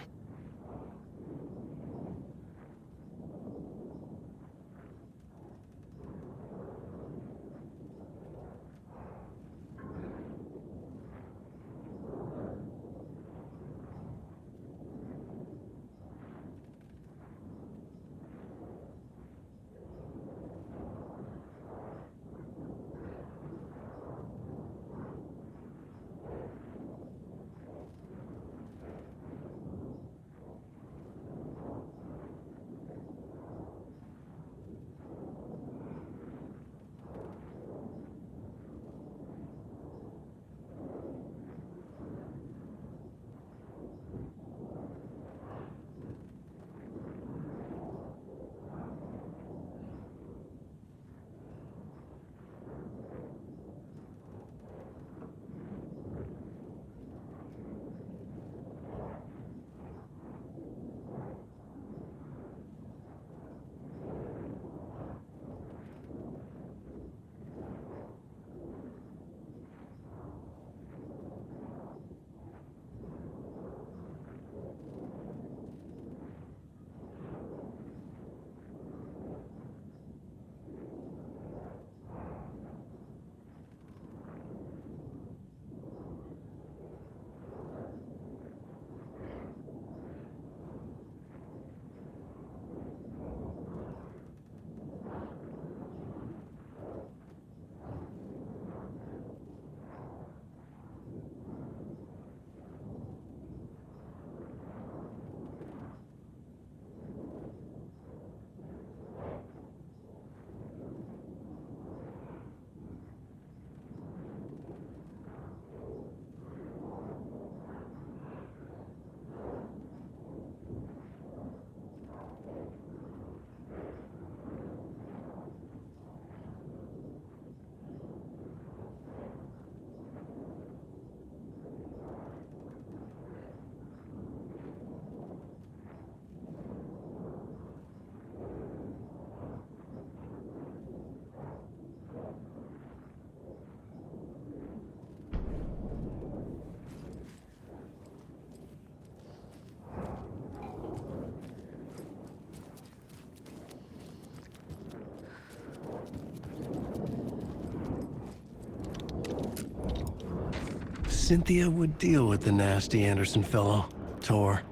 Cynthia would deal with the nasty Anderson fellow, Tor,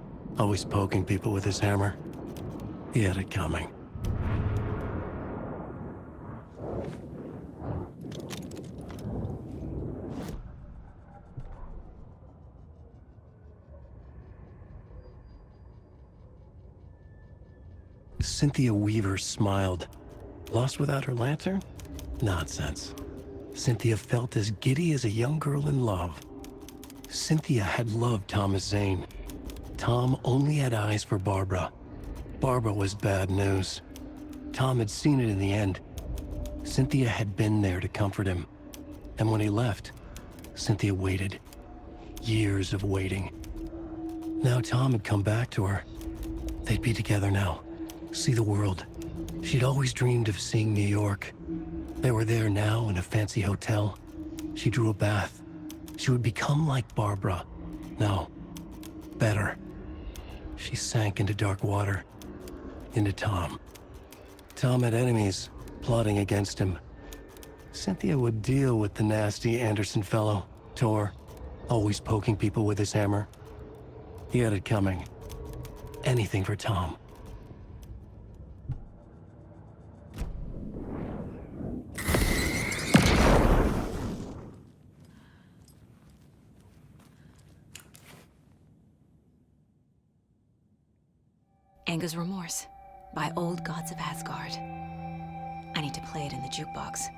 always poking people with his hammer. He had it coming. Cynthia Weaver smiled. Lost without her lantern? Nonsense. Cynthia felt as giddy as a young girl in love. Cynthia had loved Thomas Zane. Tom only had eyes for Barbara. Barbara was bad news. Tom had seen it in the end. Cynthia had been there to comfort him. And when he left, Cynthia waited. Years of waiting. Now Tom had come back to her. They'd be together now. See the world. She'd always dreamed of seeing New York. They were there now in a fancy hotel. She drew a bath. She would become like Barbara. No, better. She sank into dark water. Into Tom. Tom had enemies plotting against him. Cynthia would deal with the nasty Anderson fellow, Tor, always poking people with his hammer. He had it coming. Anything for Tom. Anger's Remorse by Old Gods of Asgard. I need to play it in the jukebox.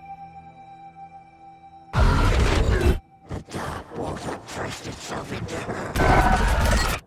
The dark water pressed itself into her.